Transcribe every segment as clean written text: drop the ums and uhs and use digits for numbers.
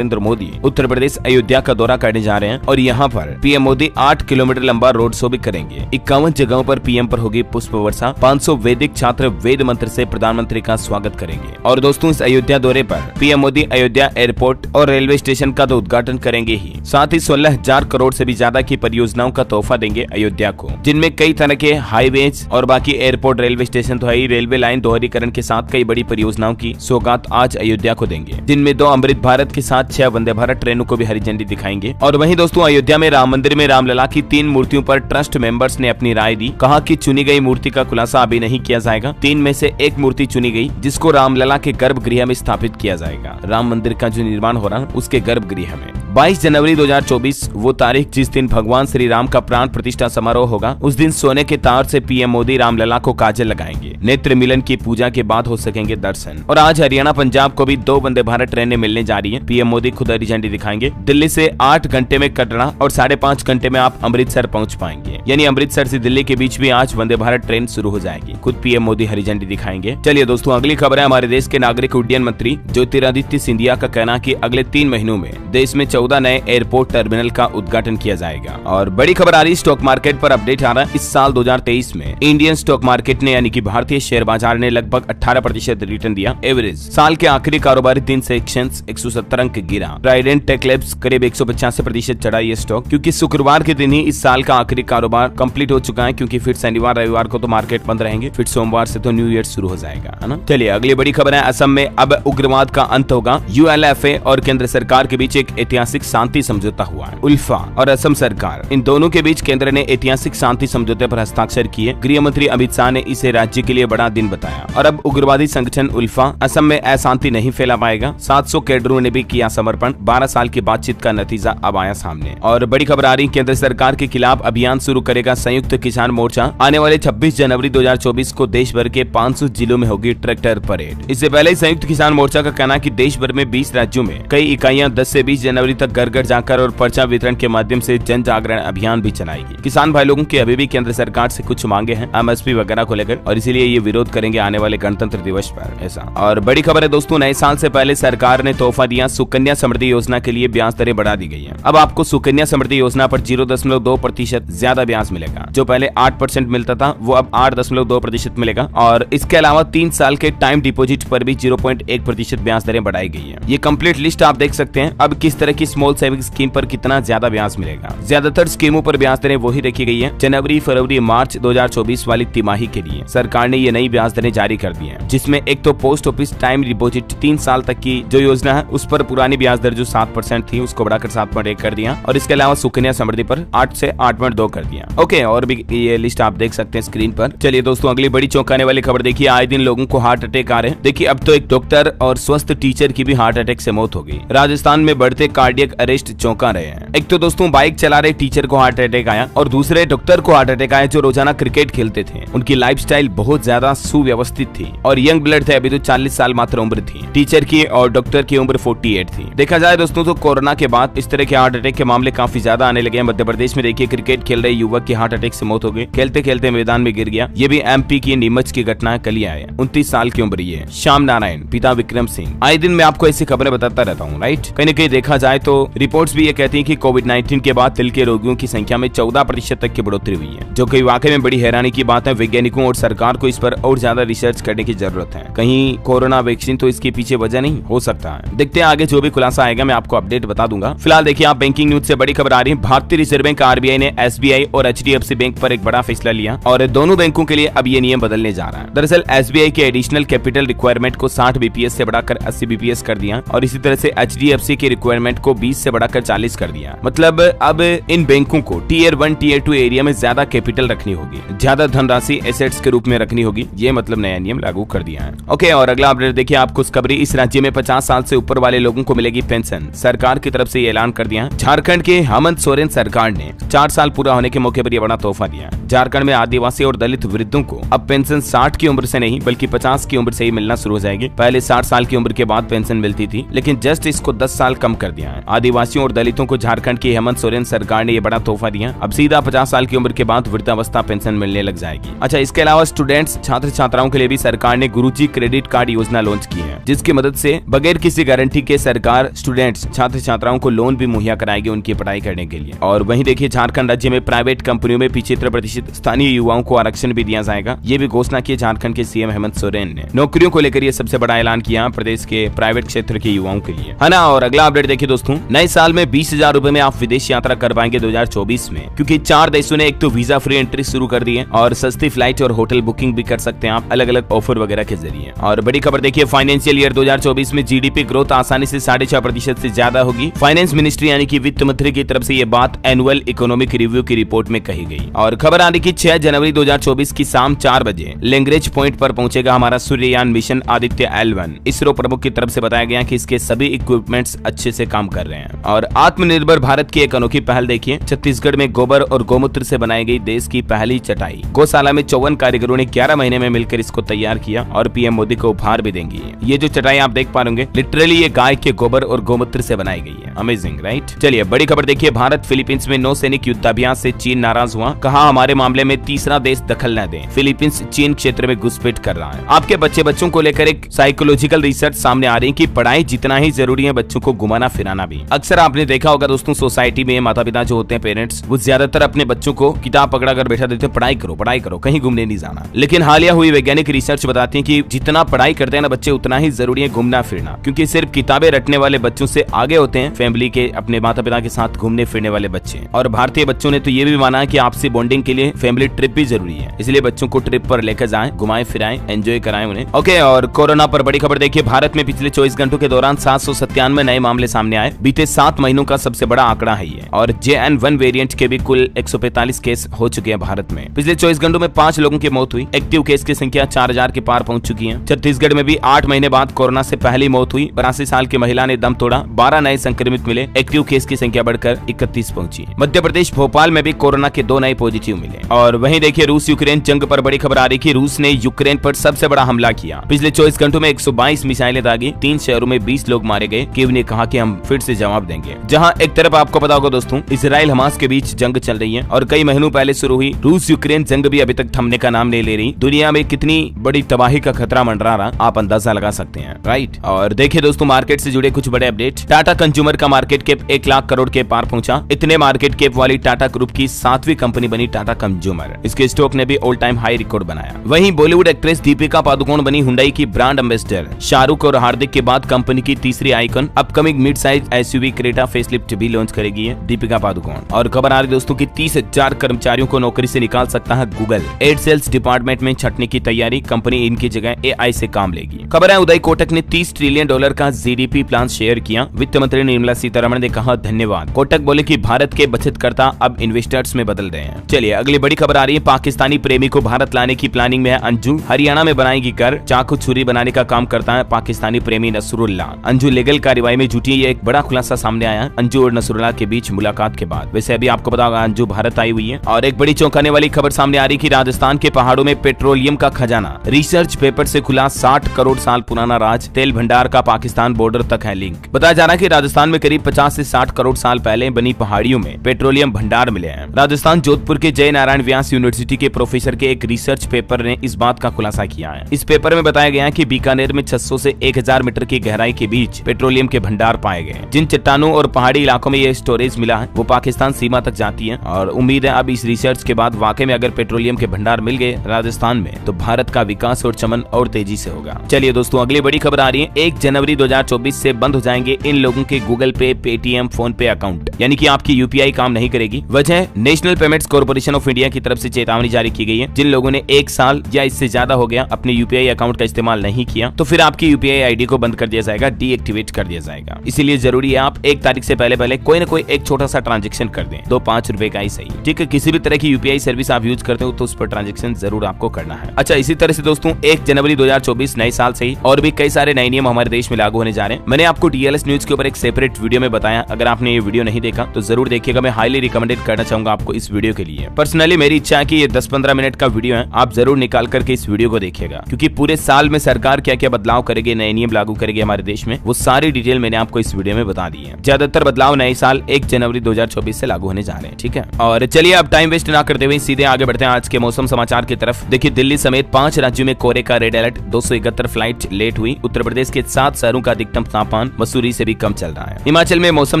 नरेंद्र मोदी उत्तर प्रदेश अयोध्या का दौरा करने जा रहे हैं और यहाँ पर पीएम मोदी 8 किलोमीटर लंबा रोड शो भी करेंगे। 51 जगहों पर पीएम पर होगी पुष्प वर्षा। 500 वैदिक छात्र वेद मंत्र से प्रधानमंत्री का स्वागत करेंगे। और दोस्तों, इस अयोध्या दौरे पर पीएम मोदी अयोध्या एयरपोर्ट और रेलवे स्टेशन का तो उद्घाटन करेंगे ही, साथ ही 16,000 करोड़ से भी ज्यादा की परियोजनाओं का तोहफा देंगे अयोध्या को, जिनमें कई तरह के हाईवेज और बाकी एयरपोर्ट, रेलवे स्टेशन तो है ही, रेलवे लाइन दोहरीकरण के साथ कई बड़ी परियोजनाओं की सौगात आज अयोध्या को देंगे, जिनमें 2 अमृत भारत के साथ 6 वंदे भारत ट्रेनों को भी हरी झंडी दिखाएंगे। और वहीं दोस्तों, अयोध्या में राम मंदिर में रामलला की 3 मूर्तियों पर ट्रस्ट मेंबर्स ने अपनी राय दी। कहा कि चुनी गई मूर्ति का खुलासा अभी नहीं किया जाएगा। 3 में से एक मूर्ति चुनी गई जिसको रामलला के गर्भगृह में स्थापित किया जाएगा। राम मंदिर का जो निर्माण हो रहा है उसके गर्भगृह में 22 जनवरी 2024 वो तारीख जिस दिन भगवान श्री राम का प्राण प्रतिष्ठा समारोह होगा। उस दिन सोने के तार से पीएम मोदी रामलला को काजल लगाएंगे। नेत्र मिलन की पूजा के बाद हो सकेंगे दर्शन। और आज हरियाणा पंजाब को भी 2 वंदे भारत ट्रेनें मिलने जा रही है। पीएम मोदी खुद हरी झंडी दिखाएंगे। दिल्ली से 8 घंटे में कटरा और 5.5 घंटे में आप अमृतसर पहुंच पाएंगे। यानी अमृतसर से दिल्ली के बीच भी आज वंदे भारत ट्रेन शुरू हो जाएगी। खुद पीएम मोदी हरी झंडी दिखाएंगे। चलिए दोस्तों, अगली खबर है हमारे देश के नागरिक उड्डयन मंत्री ज्योतिरादित्य सिंधिया का कहना कि अगले 3 महीनों में देश में 14 नए एयरपोर्ट टर्मिनल का उद्घाटन किया जाएगा। और बड़ी खबर आ रही स्टॉक मार्केट पर अपडेट आ रहा है। इस साल 2023 में इंडियन स्टॉक मार्केट ने यानी कि भारतीय शेयर बाजार ने लगभग 18% रिटर्न दिया एवरेज। साल के आखिरी कारोबारी दिन सेक्शंस 170 अंक गिरा। ट्राइडेंट टेक लैब्स करीब 185% चढ़ा ये स्टॉक, क्योंकि शुक्रवार के दिन ही इस साल का आखिरी कारोबार कंप्लीट हो चुका है, क्योंकि फिर शनिवार रविवार को तो मार्केट बंद रहेंगे, फिर सोमवार से तो न्यू ईयर शुरू हो जाएगा, है ना। चलिए अगली बड़ी खबर है, असम में अब उग्रवाद का अंत होगा। यूएलएफए और केंद्र सरकार के बीच एक ऐतिहासिक शांति समझौता हुआ है। उल्फा और असम सरकार, इन दोनों के बीच केंद्र ने ऐतिहासिक शांति समझौते पर हस्ताक्षर किए। गृह मंत्री अमित शाह ने इसे राज्य के लिए बड़ा दिन बताया। और अब उग्रवादी संगठन उल्फा असम में अशांति नहीं फैला पाएगा। 700 कैडरों ने भी किया समर्पण। 12 साल की बातचीत का नतीजा अब आया सामने। और बड़ी खबर आ रही, केंद्र सरकार के खिलाफ अभियान शुरू करेगा संयुक्त किसान मोर्चा। आने वाले 26 जनवरी 2024 को देश भर के 500 जिलों में होगी ट्रैक्टर परेड। इससे पहले संयुक्त किसान मोर्चा का कहना कि देश भर में 20 राज्यों में कई इकाइयां 10 से 20 जनवरी तक घर घर जाकर और पर्चा वितरण के माध्यम से जन जागरण अभियान भी चलाएगी। किसान भाई लोगों की अभी भी केंद्र सरकार से कुछ मांगे हैं एमएसपी वगैरह को लेकर, और इसीलिए ये विरोध करेंगे आने वाले गणतंत्र दिवस पर, ऐसा। और बड़ी खबर है दोस्तों, नए साल से पहले सरकार ने तोहफा दिया। सुकन्या समृद्धि योजना के लिए ब्याज दरें बढ़ा दी गई है। अब आपको सुकन्या समृद्धि योजना पर 0.2% ज्यादा ब्याज मिलेगा। जो पहले 8% मिलता था वो अब 8.2% मिलेगा। और इसके अलावा 3 साल के टाइम डिपोजिट पर भी 0.1% ब्याज दरें बढ़ाई गई है। ये कंप्लीट लिस्ट आप देख सकते हैं। अब किस तरह की स्मॉल सेविंग स्कीम पर कितना ज्यादा ब्याज मिलेगा। ज्यादातर स्कीमों पर ब्याज दरें वही रखी गई है जनवरी, फरवरी, मार्च 2024 वाली तिमाही के लिए। सरकार ने ये नई ब्याज दरें जारी कर दी है, जिसमें एक तो पोस्ट ऑफिस टाइम डिपोजिट 3 साल तक की जो योजना है उस पर पुरानी ब्याज दर जो 7% थी उसको बढ़ाकर 7.1 कर दिया। और इसके अलावा सुकन्या समृद्धि पर 8 से 8.2 कर दिया। ओके, और भी ये लिस्ट आप देख सकते हैं स्क्रीन पर। चलिए दोस्तों, अगली बड़ी चौंकाने वाली खबर देखिए। आए दिन लोगों को हार्ट अटैक आ रहे हैं। देखिए, अब तो एक डॉक्टर और स्वस्थ टीचर की भी हार्ट अटैक से मौत हो गई। राजस्थान में बढ़ते कार्डियक अरेस्ट चौंका रहे हैं। एक तो दोस्तों बाइक चला रहे टीचर को हार्ट अटैक आया और दूसरे डॉक्टर को हार्ट अटैक आया जो रोजाना क्रिकेट खेलते थे। उनकी लाइफस्टाइल बहुत ज्यादा सुव्यवस्थित थी और यंग ब्लड थे। अभी तो 40 साल मात्र उम्र थी टीचर की और डॉक्टर की उम्र 48 थी। देखा जाए दोस्तों तो कोरोना के बाद इस तरह के हार्ट अटैक के मामले काफी ज्यादा आने लगे हैं। मध्य प्रदेश में देखिए, क्रिकेट खेल रहे युवक की हार्ट अटैक से मौत हो गई। खेलते खेलते मैदान में गिर गया। ये भी एमपी की नीमच की घटना है। कल ही आया, 29 साल की उम्र ये श्याम नारायण, पिता विक्रम सिंह। आए दिन मैं आपको ऐसी खबरें बताता रहता हूँ, राइट। कहीं न कहीं देखा जाए तो रिपोर्ट्स भी ये कहती हैं कि कोविड-19 के बाद दिल के रोगियों की संख्या में 14% तक की बढ़ोतरी हुई है, जो कि वाकई में बड़ी हैरानी की बात है। वैज्ञानिकों और सरकार को इस पर और ज्यादा रिसर्च करने की जरूरत है। कहीं कोरोना वैक्सीन तो इसके पीछे वजह नहीं हो सकता है। देखते हैं आगे जो भी खुलासा आएगा मैं आपको अपडेट बता दूंगा। फिलहाल देखिए, आप बैंकिंग न्यूज से बड़ी खबर आ रही है। भारतीय रिजर्व बैंक आरबीआई ने एसबीआई और एचडीएफसी बैंक पर एक बड़ा फैसला लिया और दोनों बैंकों के लिए अब ये नियम बदलने जा रहा है। दरअसल एसबीआई के एडिशनल कैपिटल रिक्वायरमेंट को 60 बीपीएस से बढ़ाकर 80 बीपीएस कर दिया और इसी तरह से एचडीएफसी की रिक्वायरमेंट को 20 से बढ़ाकर 40 कर दिया। मतलब अब इन बैंकों को टियर 1 टियर 2 एरिया में ज्यादा कैपिटल रखनी होगी, ज्यादा धनराशि एसेट्स के रूप में रखनी होगी। ये मतलब नया नियम लागू कर दिया है। ओके, और अगला अपडेट देखिए आप खुशखबरी। इस राज्य में 50 साल से ऊपर वाले लोगों को मिलेगी पेंशन। सरकार की तरफ से ये ऐलान कर दिया। झारखंड के हेमंत सोरेन सरकार ने 4 साल पूरा होने के मौके पर यह बड़ा तोहफा दिया। झारखंड में आदिवासी और दलित वृद्धों को अब पेंशन 60 की उम्र से नहीं बल्कि 50 की उम्र से ही मिलना शुरू हो जाएगी। पहले 60 साल की उम्र के बाद पेंशन मिलती थी, लेकिन जस्ट इसको 10 साल कम कर दिया है। है। आदिवासियों और दलितों को झारखंड की हेमंत सोरेन सरकार ने ये बड़ा तोहफा दिया। अब सीधा 50 साल की उम्र के बाद वृद्धावस्था पेंशन मिलने लग जाएगी। अच्छा, इसके अलावा स्टूडेंट्स छात्र छात्राओं के लिए भी सरकार ने गुरुजी क्रेडिट कार्ड योजना लॉन्च की है, जिसकी मदद से बगैर किसी गारंटी के सरकार स्टूडेंट्स छात्र छात्राओं को लोन भी मुहैया कराएगी उनकी पढ़ाई करने के लिए। और वहीं देखिए, झारखंड राज्य में प्राइवेट कंपनियों में 75% स्थानीय युवाओं को आरक्षण भी दिया जाएगा। ये भी घोषणा की झारखंड के सीएम हेमंत सोरेन ने। नौकरियों को लेकर ये सबसे बड़ा ऐलान किया प्रदेश के प्राइवेट क्षेत्र के युवाओं के लिए, है ना। और अगला अपडेट देखिए दोस्तों, नए साल में 20,000 रुपए में आप विदेश यात्रा कर पाएंगे 2024 में, क्योंकि 4 देशों ने एक तो वीजा फ्री एंट्री शुरू कर दी है और सस्ती फ्लाइट और होटल बुकिंग भी कर सकते हैं आप अलग अलग ऑफर वगैरह के जरिए। और बड़ी खबर देखिए, फाइनेंशियल ईयर 2024 में जीडीपी ग्रोथ आसानी से 6.5% से ज्यादा होगी। फाइनेंस मिनिस्ट्री यानी कि वित्त मंत्री की तरफ से ये बात एनुअल इकोनॉमिक रिव्यू की रिपोर्ट में कही गई। और खबर आने की 6 जनवरी 2024 की शाम 4 बजे लैंग्रेज पॉइंट पर पहुंचेगा हमारा सूर्ययान मिशन आदित्य L1। इसरो प्रमुख की तरफ से बताया गया कि इसके सभी इक्विपमेंट्स अच्छे से काम कर रहे हैं। और आत्मनिर्भर भारत की एक अनोखी पहल देखिए, छत्तीसगढ़ में गोबर और गोमूत्र से बनाई गई देश की पहली चटाई। गौशाला में 54 कारीगरों ने 11 महीने में मिलकर इसको तैयार किया और पीएम मोदी को उपहार भी देंगी। ये जो चटाई आप देख पा रहे लिटरली ये गाय के गोबर और गोमूत्र से बनाई गई है। Amazing, right. चलिए बड़ी खबर देखिए, भारत फिलीपींस में नौसैनिक युद्धाभ्यास से चीन नाराज हुआ। कहा हमारे मामले में तीसरा देश दखल न दे। फिलीपींस चीन क्षेत्र में घुसपैठ कर रहा है। आपके बच्चों को लेकर एक साइकोलॉजिकल रिसर्च सामने आ रही है कि पढ़ाई जितना ही जरूरी है, बच्चों को घुमाना फिराना भी। अक्सर आपने देखा होगा दोस्तों, सोसाइटी में माता पिता जो होते हैं, पेरेंट्स, वो ज्यादातर अपने बच्चों को किताब पकड़ा कर बैठा देते हैं, पढ़ाई करो, कहीं घूमने नहीं जाना। लेकिन हालिया हुई वैज्ञानिक रिसर्च बताती है कि जितना पढ़ाई करते हैं ना बच्चे, उतना ही जरूरी है घूमना फिरना, क्योंकि सिर्फ किताबें रटने वाले बच्चों से आगे होते हैं फैमिली के, अपने माता पिता के साथ घूमने फिरने वाले बच्चे। और भारतीय बच्चों ने तो ये भी माना है कि आपसी बॉन्डिंग के लिए फैमिली ट्रिप भी जरूरी है, इसलिए बच्चों को ट्रिप पर लेकर जाएं, घुमाएं फिराएं, एंजॉय कराएं उन्हें। ओके, और कोरोना पर बड़ी खबर देखिए, भारत में पिछले 24 घंटों के दौरान 797 नए मामले सामने आए। बीते 7 महीनों का सबसे बड़ा आंकड़ा है ये। और JN1 वेरिएंट के भी कुल 145 केस हो चुके हैं भारत में। पिछले 24 घंटों में 5 लोगों की मौत हुई। एक्टिव केस की संख्या 4000 के पार पहुंच चुकी है। छत्तीसगढ़ में भी 8 महीने बाद कोरोना से पहली मौत हुई। 82 साल की महिला ने दम तोड़ा। 12 नए संक्रमित मिले। एक्टिव केस की संख्या बढ़कर 31 पहुंची। मध्य प्रदेश भोपाल में भी कोरोना के 2 नए पॉजिटिव मिले। और वहीं देखिए, रूस यूक्रेन जंग पर बड़ी खबर आ रही है। रूस ने यूक्रेन पर सबसे बड़ा हमला किया। पिछले 24 घंटों में 122 मिसाइलें दागी। 3 शहरों में 20 लोग मारे गए। कीव ने कहा कि हम फिर से जवाब देंगे। जहां एक तरफ आपको पता होगा दोस्तों, इजराइल हमास के बीच जंग चल रही है और कई महीनों पहले शुरू हुई। रूस यूक्रेन जंग भी अभी तक थमने का नाम नहीं ले रही। दुनिया में कितनी बड़ी तबाही का खतरा मंडरा रहा, आप अंदाजा लगा सकते हैं, राइट। और देखिए दोस्तों, मार्केट से जुड़े कुछ बड़े अपडेट। टाटा कंज्यूमर का मार्केट कैप 1 लाख करोड़ के पार पहुंचा। इतने मार्केट कैप वाली टाटा ग्रुप की 7वीं कंपनी बनी टाटा कंज्यूमर। इसके स्टॉक ने भी ऑल टाइम हाई रिकॉर्ड बनाया। वहीं बॉलीवुड एक्ट्रेस दीपिका पादुकोण बनी हुंडई की ब्रांड एम्बेसडर। शाहरुख और हार्दिक के बाद कंपनी की तीसरी icon. Upcoming mid size SUV Creta facelift भी लॉन्च करेगी है दीपिका पादुकोण। और खबर आ रही दोस्तों की 30,000 कर्मचारियों को नौकरी से निकाल सकता है गूगल। एड सेल्स डिपार्टमेंट में छटने की तैयारी। कंपनी इनकी जगह AI से काम लेगी। खबर है, उदय कोटक ने $30 ट्रिलियन का GDP प्लान शेयर किया। वित्त मंत्री निर्मला सीतारमण ने कहा धन्यवाद। कोटक बोले कि भारत के बचतकर्ता अब इन्वेस्टर्स में बदल रहे हैं। चलिए अगली बड़ी खबर आ रही है, पाकिस्तानी प्रेमी को भारत लाने की प्लानिंग में है अंजू। हरियाणा में बनाएगी घर। चाकू छुरी बनाने का काम करता है पाकिस्तानी प्रेमी नसरुल्ला। अंजू लीगल कार्रवाई में जुटी। ये एक बड़ा खुलासा सामने आया अंजू और नसरुल्ला के बीच मुलाकात के बाद। वैसे अभी आपको पता होगा अंजू भारत आई हुई है। और एक बड़ी चौंकाने वाली खबर सामने आ रही कि राजस्थान के पहाड़ों में पेट्रोलियम का खजाना। रिसर्च पेपर से खुला 60 करोड़ साल पुराना राज। तेल भंडार का पाकिस्तान बॉर्डर तक है लिंक। बताया जा रहा है कि राजस्थान में करीब 50 से 60 करोड़ साल पहले बनी पहाड़ियों में पेट्रोलियम भंडार मिले हैं। राजस्थान जोधपुर के जय नारायण व्यास यूनिवर्सिटी के प्रोफेसर के एक रिसर्च पेपर ने इस बात का खुलासा किया है। इस पेपर में बताया गया है कि बीकानेर में 600 से 1000 मीटर की गहराई के बीच पेट्रोलियम के भंडार पाए गए। जिन चट्टानों और पहाड़ी इलाकों में ये स्टोरेज मिला है वो पाकिस्तान सीमा तक जाती है। और उम्मीद है अब इस रिसर्च के बाद वाकई में अगर पेट्रोलियम के भंडार मिल गए राजस्थान में तो भारत का विकास और चमन और तेजी से होगा। चलिए दोस्तों अगली बड़ी खबर आ रही है, 1 जनवरी 2024 से बंद हो जाएंगे इन लोगों के गूगल पे, पेटीएम, फोन पे अकाउंट, यानी कि आपकी UPI काम नहीं करेगी। वजह national payments corporation of India की तरफ से चेतावनी जारी की गई है। जिन लोगों ने 1 साल या इससे ज्यादा हो गया अपने UPI अकाउंट का इस्तेमाल नहीं किया तो फिर आपकी UPI ID को बंद कर दिया जाएगा, डीएक्टिवेट कर दिया जाएगा। इसीलिए जरूरी है आप 1 तारीख से पहले कोई न कोई एक छोटा सा ट्रांजेक्शन कर दें, 2-5 रुपए का ही सही, ठीक है। किसी भी तरह की UPI सर्विस आप यूज करते हो तो उस पर ट्रांजेक्शन जरूर आपको करना है। अच्छा, इसी तरह से दोस्तों 1 जनवरी 2024 नए साल से ही और भी कई सारे नए नियम हमारे देश में लागू होने जा रहे हैं। मैंने आपको DLS न्यूज के ऊपर एक सेपरेट वीडियो में बताया। अगर आपने ये वीडियो नहीं देखा तो जरूर देखिएगा। मैं हाईली रिकमेंडेड करना चाहूंगा आपको इस वीडियो के लिए। पर्सनली मेरी इच्छा है कि ये 10-15 मिनट का वीडियो है, आप जरूर निकाल करके इस वीडियो को देखिएगा, क्योंकि पूरे साल में सरकार क्या क्या बदलाव करेगी, नए नियम लागू करेगी हमारे देश में, वो सारी डिटेल मैंने आपको इस वीडियो में बता दी है। ज्यादातर बदलाव नए साल 1 जनवरी 2024 से लागू होने जा रहे हैं। ठीक है, और चलिए अब टाइम वेस्ट ना करते हुए सीधे आगे बढ़ते हैं आज के मौसम समाचार की तरफ। देखिए दिल्ली समेत 5 राज्यों में कोहरे का रेड अलर्ट, 271 फ्लाइट लेट हुई। उत्तर प्रदेश के 7 शहरों का अधिकतम तापमान मसूरी से भी कम चल रहा है। हिमाचल में मौसम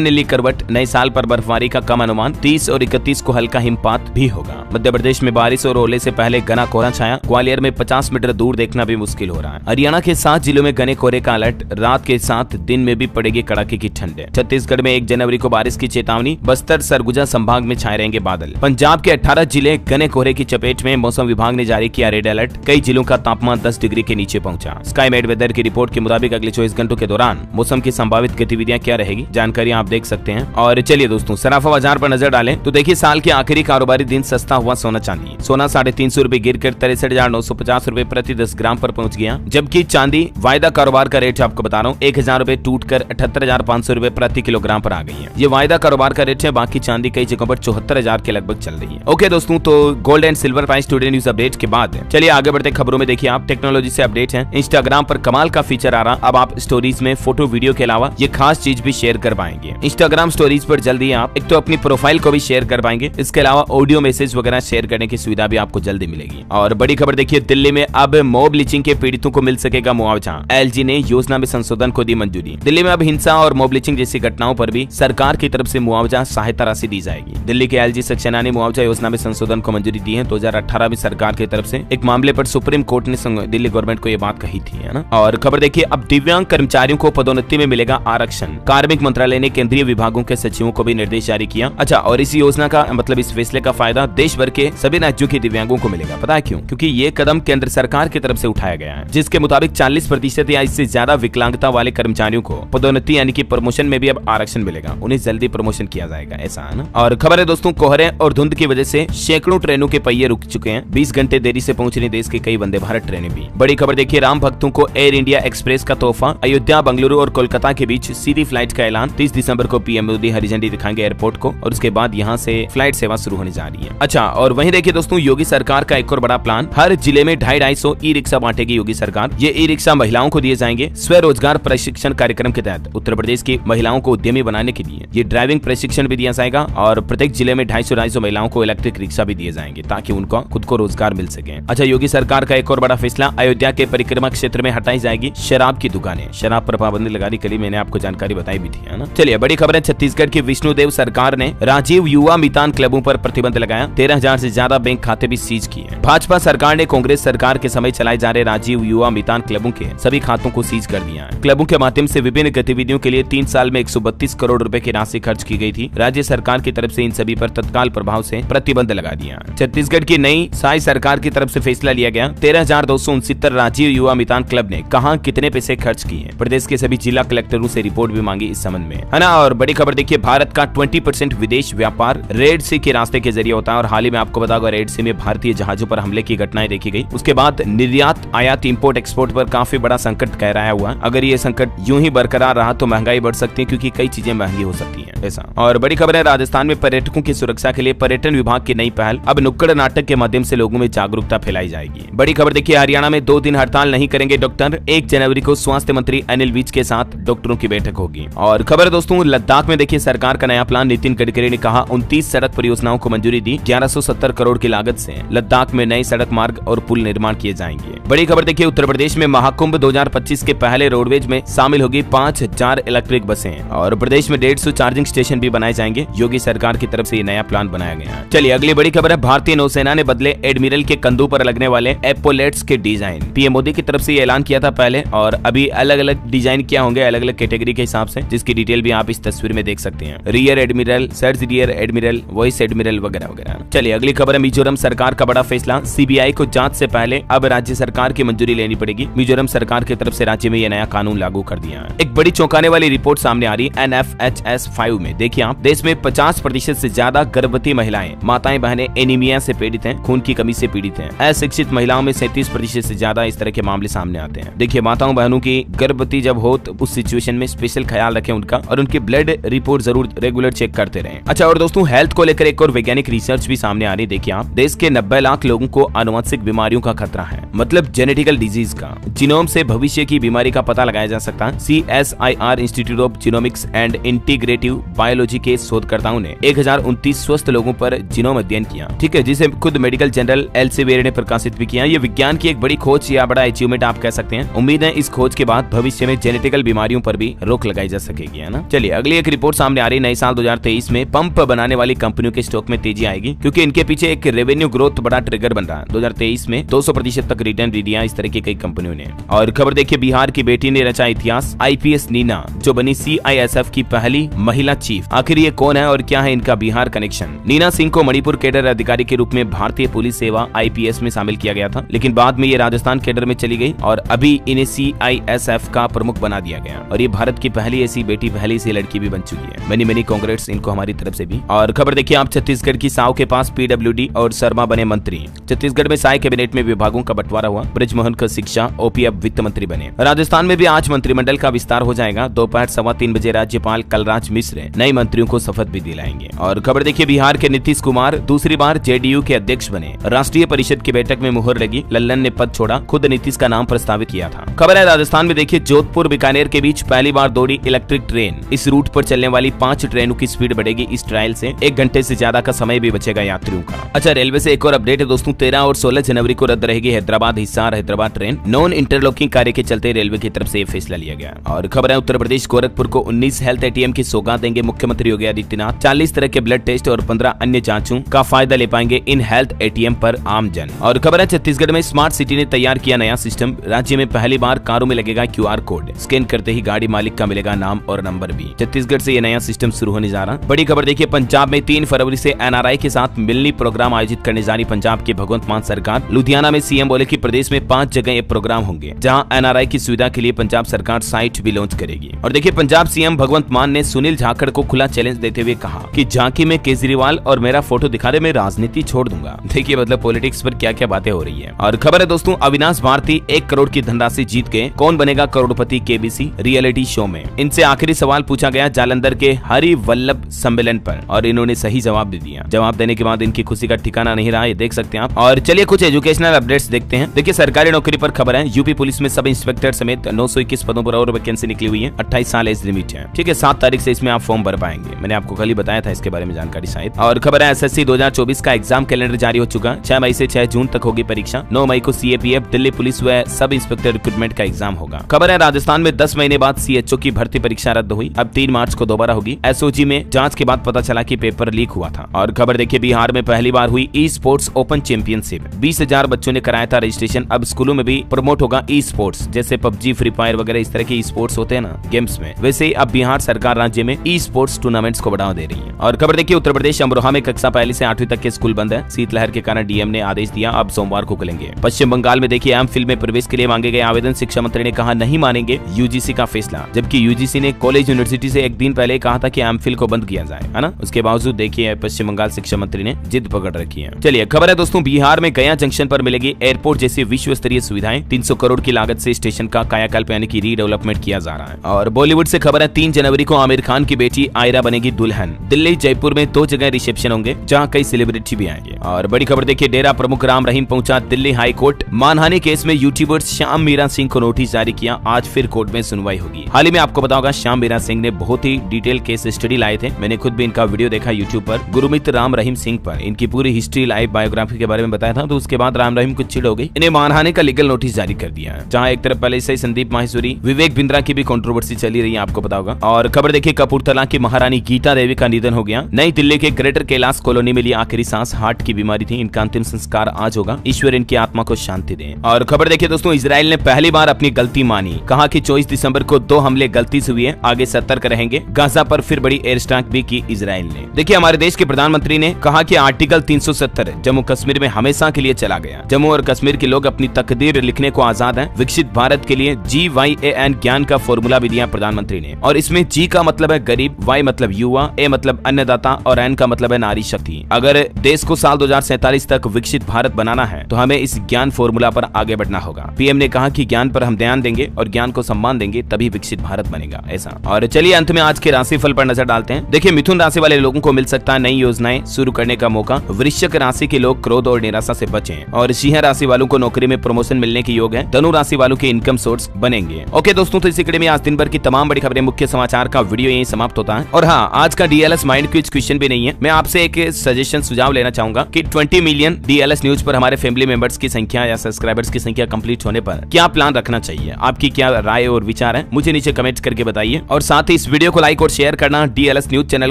ने ली करवट, नए साल पर बर्फबारी का कम अनुमान, 30 और 31 को हल्का हिमपात भी होगा। मध्य प्रदेश में बारिश और ओले से पहले घना कोहरा छाया, ग्वालियर में 50 मीटर दूर देखना भी मुश्किल हो रहा है। हरियाणा के 7 जिलों में घने कोहरे का अलर्ट, रात के साथ दिन में भी पड़ेगी कड़ाके की ठंड। छत्तीसगढ़ में 1 जनवरी को बारिश की चेतावनी, बस्तर सरगुजा संभाग में छाए रहेंगे बादल। पंजाब के 18 जिले घने कोहरे की चपेट में, मौसम विभाग ने जारी किया रेड अलर्ट, कई जिलों का तापमान 10 डिग्री के नीचे पहुंचा। स्काईमेट वेदर की रिपोर्ट के मुताबिक अगले 24 घंटों के दौरान मौसम की संभावित गतिविधियां क्या रहेगी, जानकारी आप देख सकते हैं। और चलिए दोस्तों सराफा बाजार पर नजर डालें तो देखिए साल के आखिरी कारोबारी दिन सस्ता हुआ सोना चांदी। सोना 350 रूपए गिरकर 63,950 रूपए प्रति 10 ग्राम पर पहुंच गया, जबकि चांदी वायदा कारोबार का रेट आपको बता रहा हूँ 1000 रूपए टूट कर 78,500 रूपए प्रति किलोग्राम पर आ गई है। ये वायदा कारोबार का रेट है, बाकी चांदी कई जगहों पर 74,000 के लगभग चल रही है। ओके दोस्तों, तो gold and silver price today news update के बाद चलिए आगे बढ़ते खबरों में। देखिए आप टेक्नोलॉजी से अपडेट हैं, इंस्टाग्राम पर कमाल का फीचर आ रहा, अब आप स्टोरीज में फोटो वीडियो के अलावा ये खास चीज भी शेयर कर पाएंगे। इंस्टाग्राम स्टोरीज पर जल्दी आप एक तो अपनी प्रोफाइल को भी शेयर कर पाएंगे, इसके अलावा ऑडियो मैसेज वगैरह शेयर करने की सुविधा भी आपको जल्दी मिलेगी। और बड़ी खबर देखिए दिल्ली में अब मॉब लिंचिंग के पीड़ितों को मिल सकेगा मुआवजा, एलजी ने योजना में संशोधन को दी मंजूरी। दिल्ली में अब हिंसा और मॉब लिंचिंग जैसी घटनाओं पर भी सरकार की तरफ से मुआवजा सहायता राशि दी जाएगी। दिल्ली के एलजी सक्सेना ने मुआवजा योजना में संशोधन को मंजूरी दी है। 2018 में सरकार की तरफ से एक मामले पर सुप्रीम कोर्ट ने दिल्ली गवर्नमेंट को ये बात कही थी, है ना। और खबर देखिए अब दिव्यांग कर्मचारियों को पदोन्नति में मिलेगा आरक्षण, कार्मिक मंत्रालय ने केंद्रीय विभागों के सचिवों को भी निर्देश जारी किया। अच्छा, और इस योजना का मतलब इस फैसले का फायदा देश भर के सभी राज्यों के दिव्यांगों को मिलेगा। पता है क्यों? क्योंकि ये कदम केंद्र सरकार की तरफ से उठाया गया है, जिसके मुताबिक 40% या इससे ज्यादा विकलांगता वाले कर्मचारियों को पदोन्नति यानी कि प्रमोशन में भी अब आरक्षण मिलेगा, उन्हें जल्दी प्रमोशन किया जाएगा, ऐसा है ना। और खबर है दोस्तों कोहरे और धुंध की वजह से सैकड़ों ट्रेनों के पहिए रुक चुके हैं, 20 घंटे देरी से पहुंच रही देश के कई वंदे भारत ट्रेनें भी। बड़ी खबर देखिए राम भक्तों को एयर इंडिया एक्सप्रेस का तोहफा, अयोध्या बंगलुरु और कोलकाता के बीच सीधी फ्लाइट का ऐलान, 30 दिसंबर को पीएम मोदी हरी झंडी दिखाएंगे एयरपोर्ट को और उसके बाद यहाँ से फ्लाइट सेवा शुरू होने जा रही है। अच्छा, और वहीं देखिए दोस्तों योगी सरकार का एक और बड़ा प्लान, हर जिले में 250 ई रिक्शा बांटेगी योगी सरकार। ये ई रिक्शा महिलाओं को दिए जाएंगे। स्वरोजगार प्रशिक्षण कार्यक्रम के तहत उत्तर प्रदेश की महिलाओं को उद्यमी बनाने के लिए ये ड्राइविंग प्रशिक्षण भी दिया जाएगा और प्रत्येक जिले में 250 महिलाओं को इलेक्ट्रिक रिक्शा भी दिए जाएंगे ताकि उनको खुद को रोजगार मिल सके। अच्छा, योगी सरकार का एक और बड़ा फैसला, अयोध्या के परिक्रमा क्षेत्र में हटाई जाएगी शराब की दुकानें, शराब पर पाबंदी लगा दी, कल मैंने आपको जानकारी बताई भी थी, है ना। चलिए बड़ी खबर है, छत्तीसगढ़ की विष्णुदेव सरकार ने राजीव युवा मितान क्लबों पर प्रतिबंध लगाया, 13,000 से ज्यादा बैंक खाते भी सीज किए। भाजपा सरकार ने कांग्रेस सरकार के समय चलाए जा रहे राजीव युवा मितान क्लबों के सभी खातों को सीज कर दिया है। क्लबों के माध्यम से विभिन्न गतिविधियों के लिए 3 साल में 132 करोड़ रुपए की राशि खर्च की गई थी। राज्य सरकार की तरफ से इन सभी पर तत्काल प्रभाव से प्रतिबंध लगा दिया। छत्तीसगढ़ की नई साई सरकार की तरफ से फैसला लिया गया, 13,269 राजीव युवा मितान क्लब ने कहां कितने पैसे खर्च किए, प्रदेश के सभी जिला कलेक्टरों से रिपोर्ट भी मांगी इस संबंध में, है ना। और बड़ी खबर देखिए भारत का 20% विदेश व्यापार रेड सी के रास्ते के जरिए होता है और हाल ही में आपको बता रेड सी में भारतीय जहाजों पर हमले की घटनाएं देखी गई। उसके बाद निर्यात आयात इंपोर्ट एक्सपोर्ट पर काफी बड़ा संकट गहराया हुआ। अगर ये संकट यूं ही बरकरार रहा तो महंगाई बढ़ सकती है क्योंकि कई चीजें महंगी हो सकती हैं, ऐसा। और बड़ी खबर है राजस्थान में पर्यटकों की सुरक्षा के लिए पर्यटन विभाग की नई पहल, अब नुक्कड़ नाटक के माध्यम से लोगों में जागरूकता फैलाई जाएगी। बड़ी खबर देखिए हरियाणा में 2 दिन हड़ताल नहीं करेंगे डॉक्टर, 1 जनवरी को स्वास्थ्य मंत्री अनिल विज के साथ डॉक्टरों की बैठक होगी। और खबर दोस्तों लद्दाख में देखिए सरकार का नया प्लान, नितिन गडकरी ने कहा 29 सड़क परियोजनाओं को मंजूरी दी, 1170 करोड़ की लागत से लद्दाख में नए सड़क मार्ग और पुल निर्माण किए जाएंगे। बड़ी खबर देखिए उत्तर प्रदेश में महाकुंभ 2025 के पहले रोडवेज में शामिल होगी 5000 इलेक्ट्रिक बसें और प्रदेश में 150 चार्जिंग स्टेशन भी बनाए जाएंगे। योगी सरकार की तरफ से ये नया प्लान बनाया गया है। चलिए अगली बड़ी खबर है, भारतीय नौसेना ने बदले एडमिरल के कंधों पर लगने वाले एपोलेट्स के डिजाइन। पीएम मोदी की तरफ से ये ऐलान किया था पहले और अभी अलग अलग डिजाइन क्या होंगे अलग अलग कैटेगरी के हिसाब से, जिसकी डिटेल भी आप इस तस्वीर में देख सकते हैं। Rear admiral, surge rear admiral, voice admiral वगैरह वगैरह। चलिए अगली खबर है, मिजोरम सरकार का बड़ा फैसला, सीबीआई को जांच से पहले अब राज्य सरकार की मंजूरी लेनी पड़ेगी। मिजोरम सरकार की तरफ से राज्य में यह नया कानून लागू कर दिया है। एक बड़ी चौंकाने वाली रिपोर्ट सामने आ रही है NFHS 5 में। देखिए आप, देश में 50% से ज्यादा गर्भवती महिलाएं, माताएं बहनें एनीमिया से पीड़ित हैं, खून की कमी से पीड़ित हैं। अशिक्षित महिलाओं में 37% से ज्यादा इस तरह के मामले सामने आते हैं। देखिए माताओं बहनों की गर्भवती जब हो तो उस सिचुएशन में स्पेशल ख्याल रखें उनका और उनकी ब्लड रिपोर्ट जरूर रेगुलर चेक करते रहें। अच्छा, और दोस्तों हेल्थ को लेकर एक और वैज्ञानिक रिसर्च भी सामने आ रही, देखिए आप, देश के 90 लाख लोगों को आनुवंशिक बीमारियों का खतरा है, मतलब जेनेटिकल डिजीज का। जीनोम से भविष्य की बीमारी का पता लगाया जा सकता है। CSIR institute of genomics and integrative biology के शोधकर्ताओं ने 1029 स्वस्थ लोगों पर जीनोम अध्ययन किया, ठीक है, जिसे खुद मेडिकल जर्नल एल्सेवियर ने प्रकाशित भी किया। ये विज्ञान की एक बड़ी खोज या बड़ा अचीवमेंट आप कह सकते हैं। उम्मीद है इस खोज के बाद भविष्य में जेनेटिकल बीमारियों पर भी रोक लगाई जा सकेगी, है ना। चलिए अगली एक रिपोर्ट सामने आ रही। नए साल 2023 में पंप बनाने वाली कंपनियों के स्टॉक में तेजी आएगी, क्योंकि इनके पीछे एक रेवेन्यू ग्रोथ बड़ा ट्रिगर बन रहा है। 2023 में 200% तक रिटर्न भी दिया इस तरह की कई कंपनियों ने। और खबर देखिए, बिहार की बेटी ने रचा इतिहास, IPS नीना जो बनी CISF की पहली महिला चीफ। आखिर ये कौन है और क्या है इनका बिहार कनेक्शन? नीना सिंह को मणिपुर कैडर अधिकारी के रूप में भारतीय पुलिस सेवा IPS में शामिल किया गया था, लेकिन बाद में ये राजस्थान कैडर में चली गई और अभी इन्हें CISF का प्रमुख बना दिया गया। और ये भारत की पहली ऐसी बेटी, पहली ऐसी लड़की भी बन चुकी है। मेनी कांग्रेट्स इनको हमारी तरफ से भी। और खबर देखिए आप, छत्तीसगढ़ की साव के पास PWD और शर्मा बने मंत्री। छत्तीसगढ़ में साय कैबिनेट में विभागों का बंटवारा हुआ। बृजमोहन को शिक्षा, OP अब वित्त मंत्री बने। राजस्थान में भी आज मंत्रिमंडल का विस्तार हो जाएगा। दोपहर 3:15 बजे राज्यपाल कलराज मिश्र नए मंत्रियों को शपथ भी दिलाएंगे। और खबर देखिए, बिहार के नीतीश कुमार दूसरी बार JDU के अध्यक्ष बने। राष्ट्रीय परिषद की बैठक में मुहर लगी, लल्लन ने पद छोड़ा, खुद नीतीश का नाम प्रस्तावित किया था। खबर है राजस्थान में देखिए, जोधपुर बीकानेर के बीच पहली बार दौड़ी इलेक्ट्रिक ट्रेन। इस रूट पर चलने वाली 5 ट्रेनों की स्पीड बढ़ेगी। इस ट्रायल से 1 घंटे से ज्यादा का समय भी बचेगा यात्रियों का। अच्छा, रेलवे से एक और अपडेट है दोस्तों, 13 और 16 जनवरी को रद्द रहेगी Hyderabad Hisar Hyderabad train. Non interlocking कार्य के चलते रेलवे की तरफ से ये फैसला लिया गया। और खबर है, उत्तर प्रदेश गोरखपुर को 19 हेल्थ ATM की सौगात देंगे मुख्यमंत्री योगी आदित्यनाथ। 40 तरह के ब्लड टेस्ट और 15 अन्य जांचों का फायदा ले पाएंगे इन हेल्थ ATM पर आम जन। और खबर है, छत्तीसगढ़ में स्मार्ट सिटी ने तैयार किया नया सिस्टम। राज्य में पहली बार कारों में लगेगा QR कोड, स्कैन करते ही गाड़ी मालिक का मिलेगा नाम और नंबर भी। छत्तीसगढ़ से ये नया सिस्टम शुरू होने जा रहा। बड़ी खबर देखिए, पंजाब में 3 फरवरी से NRI के साथ मिलनी प्रोग्राम आयोजित करने जा रही पंजाब की भगवंत मान सरकार। लुधियाना में CM बोले कि प्रदेश में 5 जगह ये प्रोग्राम होंगे, जहां NRI की सुविधा के लिए पंजाब सरकार साइट भी लॉन्च करेगी। और देखिए, पंजाब CM भगवंत मान ने सुनील जाखड़ को खुला चैलेंज देते हुए कहा कि झांकी में केजरीवाल और मेरा फोटो दिखा दे, मैं राजनीति छोड़ दूंगा। देखिए मतलब पॉलिटिक्स पर क्या क्या बातें हो रही है। और खबर है दोस्तों, अविनाश भारती 1 करोड़ की धनराशि जीत के कौन बनेगा करोड़पति KBC रियलिटी शो में। इनसे आखिरी सवाल पूछा गया जालंधर के हरि वल्लभ सम्मेलन पर और इन्होंने सही जवाब दे दिया। जवाब देने के बाद इनकी खुशी का ठिकाना नहीं रहा, ये देख सकते हैं आप। और चलिए कुछ एजुकेशनल अपडेट्स देखते हैं। देखिए, सरकारी नौकरी पर खबर है, यूपी पुलिस में सब इंस्पेक्टर समेत 921 पदों पर और वैकेंसी निकली हुई है। 28 साल एज लिमिट है, ठीक है। 7 तारीख से इसमें आप फॉर्म भर पाएंगे। मैंने आपको कल ही बताया था इसके बारे में जानकारी शायद। और खबर है, SSC 2024 का एग्जाम कैलेंडर जारी हो चुका। 6 मई से 6 जून तक होगी परीक्षा। 9 मई को CAPF दिल्ली पुलिस व सब इंस्पेक्टर रिक्रूटमेंट का एग्जाम होगा। खबर है, राजस्थान में 10 महीने बाद CHO की भर्ती परीक्षा रद्द हुई। अब 3 मार्च को दोबारा होगी। SOG में जांच के बाद पता चला कि पेपर लीक हुआ था। और खबर देखिए, बिहार में पहली बार हुई E-स्पोर्ट्स ओपन चैंपियनशिप। 20,000 बच्चों ने कराया था रजिस्ट्रेशन। अब स्कूलों में भी प्रमोट होगा E-स्पोर्ट्स, जैसे PUBG, फ्री फायर वगैरह इस तरह के E-स्पोर्ट्स होते हैं ना गेम्स में, वैसे ही अब बिहार सरकार राज्य में E-स्पोर्ट्स टूर्नामेंट्स को बढ़ावा दे रही है। और खबर देखिए, उत्तर प्रदेश अमरोहा में कक्षा 1 से 8वीं तक के स्कूल बंद है। शीतलहर के कारण DM ने आदेश दिया, अब सोमवार को खुलेंगे। पश्चिम बंगाल में देखिए, MPhil में प्रवेश के लिए मांगे गए आवेदन शिक्षा मंत्री ने कहा नहीं मानेंगे UGC का फैसला, जबकि UGC ने कॉलेज यूनिवर्सिटी से एक दिन पहले कहा था कि MPhil को बंद किया जाए, है ना। उसके बावजूद देखिए पश्चिम बंगाल शिक्षा मंत्री ने जिद पकड़ रखी है। चलिए खबर है दोस्तों, बिहार में गया जंक्शन पर मिलेगी एयरपोर्ट जैसी विश्व स्तरीय सुविधाएं। 300 करोड़ की लागत से स्टेशन का कायाकल्प यानी कि रीडेवलपमेंट किया जा रहा है। और बॉलीवुड से खबर है, 3 जनवरी को आमिर खान की बेटी आयरा बनेगी दुल्हन। दिल्ली जयपुर में 2 जगह रिसेप्शन होंगे, जहां कई सेलिब्रिटी भी आएंगे। और बड़ी खबर देखिए, डेरा प्रमुख राम रहीम पहुंचा दिल्ली हाई कोर्ट। मानहानि केस में यूट्यूबर श्याम मीरा सिंह को नोटिस जारी किया। आज फिर कोर्ट में सुनवाई होगी। हाल ही में आपको पता होगा, श्याम मीरा सिंह ने बहुत ही डिटेल केस स्टडी लाए थे। मैंने खुद भी इनका वीडियो देखा यूट्यूब पर, गुरमीत राम रहीम सिंह पर। इनकी पूरी हिस्ट्री लाइव बायोग्राफी के बारे में बताया था। तो उसके बाद राम रहीम को चिढ़ हो गई, इन्हें मानहानि का लीगल नोटिस जारी कर दिया है। जहां एक तरफ पहले से संदीप माहेश्वरी, विवेक बिंद्रा की भी कंट्रोवर्सी चली रही है, आपको पता होगा। और खबर देखिए, कपूरथला की महारानी गीता देवी का निधन हो गया। नई दिल्ली के ग्रेटर कैलाश कॉलोनी में ली आखिरी सांस। हार्ट की बीमारी थी। इनका अंतिम संस्कार आज होगा। ईश्वर इनकी आत्मा को शांति दे। और खबर देखिए दोस्तों, इजराइल ने पहली बार अपनी गलती मानी। कहा कि 24 दिसंबर को 2 हमले गलती से हुए, आगे सतर्क रहेंगे। गाजा पर फिर बड़ी एयर स्ट्राइक भी की इजराइल ने। देखिए, हमारे देश के प्रधानमंत्री ने कहा कि आर्टिकल 370 जम्मू कश्मीर में हमेशा के लिए चला गया। जम्मू और कश्मीर के लोग अपनी तकदीर लिखने को आजाद हैं। विकसित भारत के लिए GYAN ज्ञान का फॉर्मूला भी दिया प्रधानमंत्री ने। और इसमें G का मतलब है गरीब, Y मतलब युवा, A मतलब अन्नदाता और N का मतलब है नारी शक्ति। अगर देश को साल 2047 तक विकसित भारत बनाना है तो हमें इस ज्ञान फॉर्मूला पर आगे बढ़ना होगा। PM ने कहा कि ज्ञान पर हम ध्यान देंगे और ज्ञान को सम्मान देंगे, तभी विकसित भारत बनेगा, ऐसा। और चलिए अंत में आज के राशिफल पर नजर डालते हैं। देखिए, मिथुन राशि वाले लोगों को मिल सकता है नई योजनाएं शुरू करने का का मौका। वृश्चिक राशि के लोग क्रोध और निराशा से बचें। और सिंह राशि वालों को नौकरी में प्रमोशन मिलने की योग है। धनु राशि वालों के इनकम सोर्स बनेंगे। ओके दोस्तों, तो इसी कड़ी में आज दिन भर की तमाम बड़ी खबरें, मुख्य समाचार का वीडियो यहीं समाप्त होता है। और हाँ, आज का डीएलएस माइंड क्विज क्वेश्चन भी नहीं है। मैं आपसे एक सजेशन सुझाव लेना चाहूंगा कि 20 मिलियन डीएलएस न्यूज पर हमारे फैमिली मेंबर्स की संख्या या सब्सक्राइबर्स की संख्या कंप्लीट होने पर क्या प्लान रखना चाहिए, आपकी क्या राय और विचार है, मुझे नीचे कमेंट करके बताइए। और साथ ही इस वीडियो को लाइक और शेयर करना, डीएलएस न्यूज चैनल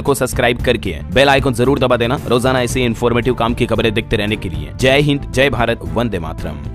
को सब्सक्राइब करके बेल आइकन जरूर दबा देना रोजाना ऐसे इन्फॉर्मेटिव काम की खबरें देखते रहने के लिए। जय हिंद, जय भारत, वंदे मातरम।